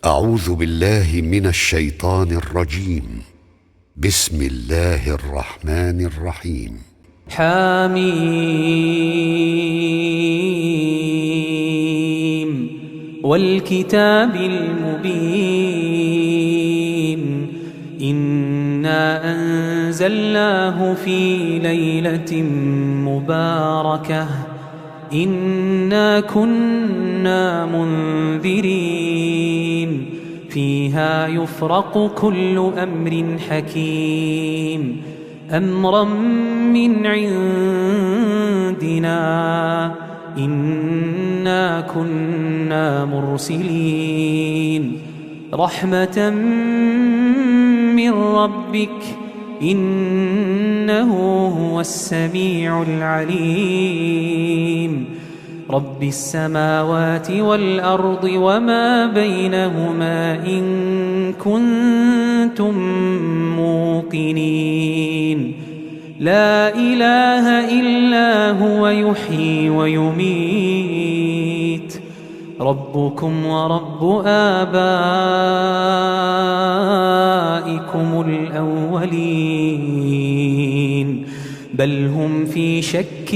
أعوذ بالله من الشيطان الرجيم. بسم الله الرحمن الرحيم. حميم والكتاب المبين إنا أنزلناه في ليلة مباركة إنا كنا منذرين فيها يفرق كل أمر حكيم أمرا من عندنا إنا كنا مرسلين رحمة من ربك إنه هو السميع العليم رب السماوات والأرض وما بينهما إن كنتم موقنين لا إله إلا هو يحيي ويميت ربكم ورب آبائكم الأولين بل هم في شك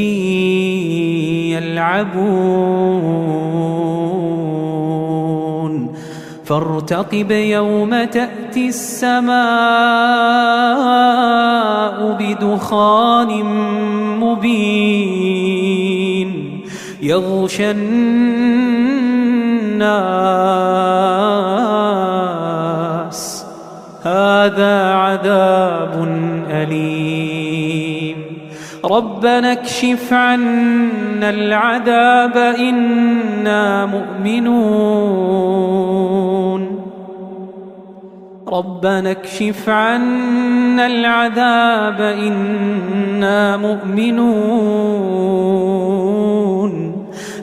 يلعبون فارتقب يوم تأتي السماء بدخان مبين يغشى الناس هذا عذاب أليم ربنا اكشف عنا العذاب إنا مؤمنون ربنا اكشف عنا العذاب إنا مؤمنون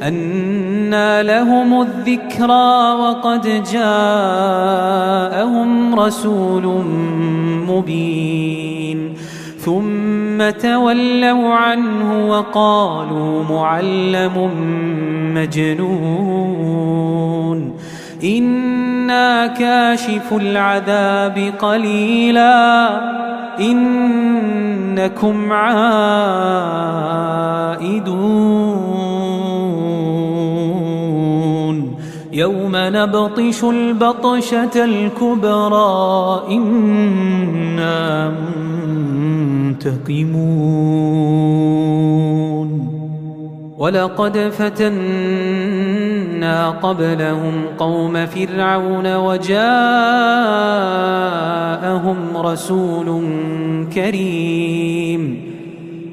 أنى لهم الذكرى وقد جاءهم رسول مبين ثم تولوا عنه وقالوا معلم مجنون إنا كاشف العذاب قليلا إنكم عائدون يوم نبطش البطشة الكبرى إنا منتقمون ولقد فتنا قبلهم قوم فرعون وجاءهم رسول كريم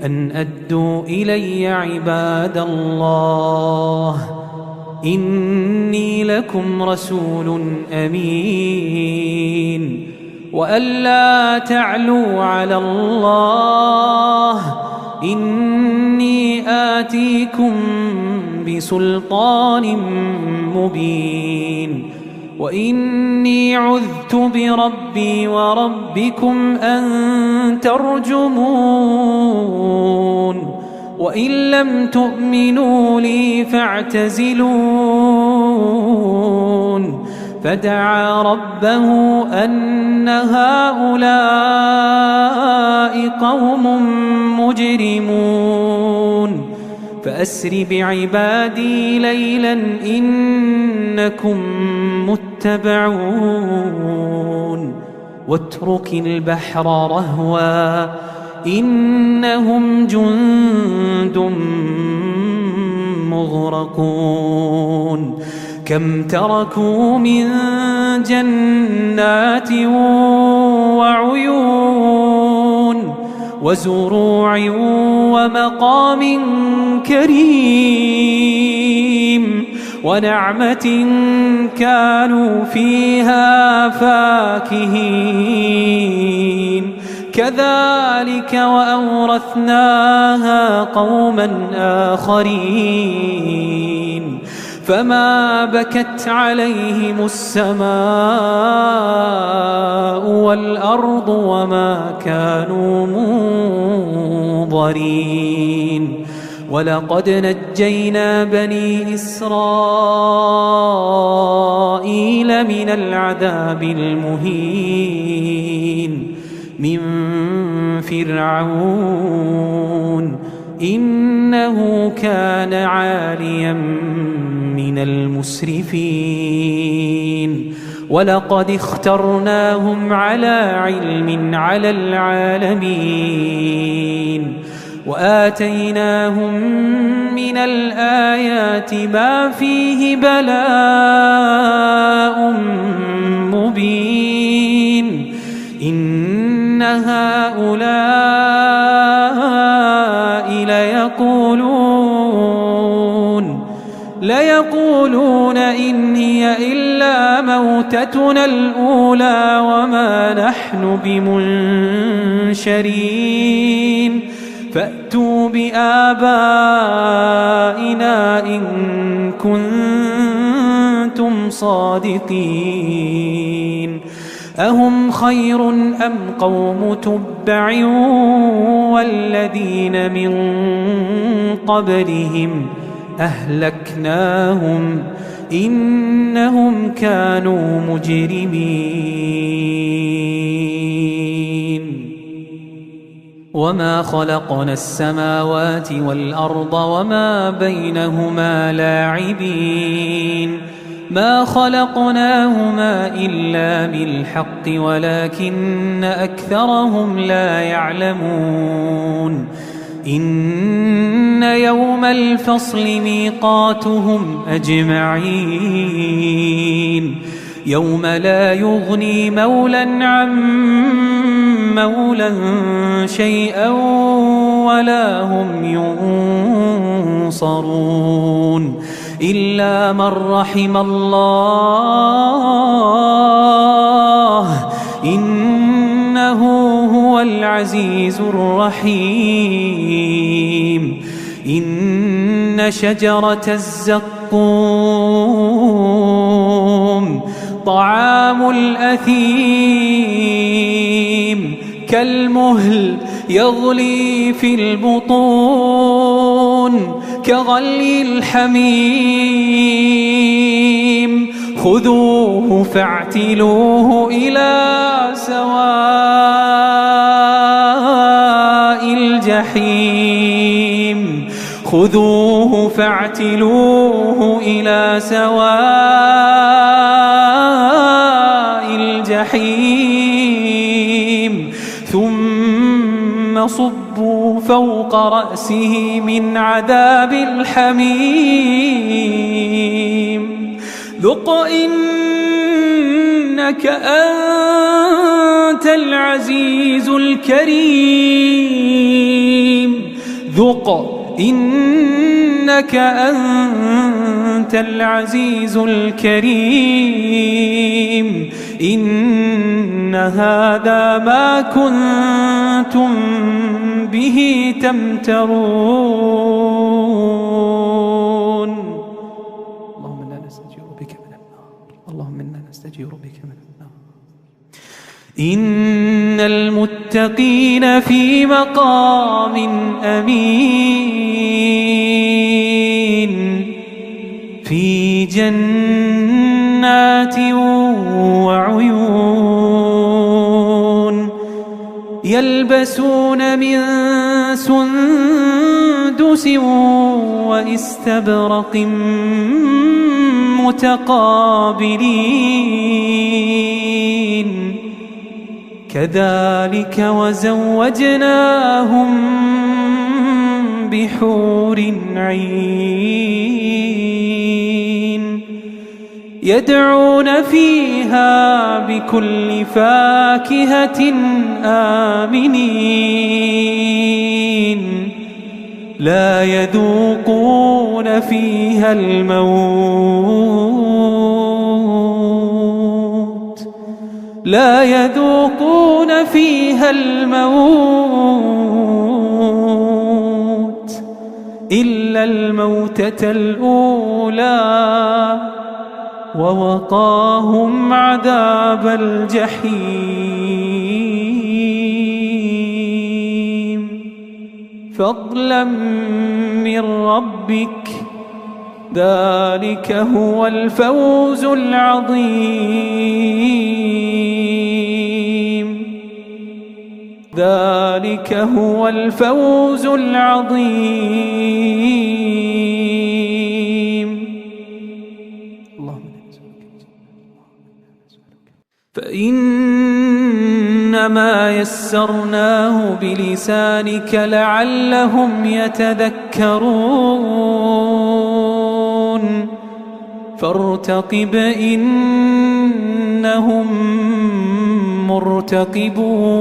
أن أدوا إلي عباد الله إني لكم رسول أمين وألا تعلوا على الله إني آتيكم بسلطان مبين وإني عذت بربي وربكم أن ترجمون وإن لم تؤمنوا لي فاعتزلون فدعا ربه أن هؤلاء قوم مجرمون فأسر بعبادي ليلا إنكم متبعون واترك البحر رهوا إنهم جند مغرقون كم تركوا من جنات وعيون وزروع ومقام كريم ونعمة كانوا فيها فاكهين كذلك وأورثناها قوما آخرين فما بكت عليهم السماء والأرض وما كانوا منظرين ولقد نجينا بني إسرائيل من العذاب المهين من فرعون إنه كان عاليا من المسرفين ولقد اخترناهم على علم على العالمين وآتيناهم من الآيات ما فيه بلاء مبين إن هؤلاء ليقولون إن هي إلا موتتنا الأولى وما نحن بمنشرين فأتوا بآبائنا إن كنتم صادقين أهم خير أم قوم تبع والذين من قبلهم أهلكناهم إنهم كانوا مجرمين وما خلقنا السماوات والأرض وما بينهما لاعبين ما خلقناهما إلا بالحق ولكن أكثرهم لا يعلمون إن يوم الفصل ميقاتهم أجمعين يوم لا يغني مولا عن مولا شيئا ولا هم ينصرون إلا من رحم الله إنه هو العزيز الرحيم إن شجرة الزقوم طعام الأثيم كالمهل يغلي في البطون كغلي الحميم خذوه فاعتلوه إلى سواء الجحيم خذوه فاعتلوه إلى سواء الجحيم ثم صبوا فوق رأسه من عذاب الحميم ذق إنك أنت العزيز الكريم ذق إنك أنت العزيز الكريم إن هذا ما كنتم به تمترون اللهم إنا نستجير بك من النار اللهم إنا نستجير بك من النار إن المتقين في مقام أمين في جنات وعيون يلبسون من سندس واستبرق متقابلين كذلك وزوجناهم بحور عين يدعون فيها بكل فاكهة آمنين لا يذوقون فيها الموت لا يذوقون فيها الموت إلا الموتة الأولى ووقاهم عذاب الجحيم فضلا من ربك ذلك هو الفوز العظيم ذلك هو الفوز العظيم. اللهم فإنما يسرناه بلسانك لعلهم يتذكرون فارتقب إنهم مرتقبون.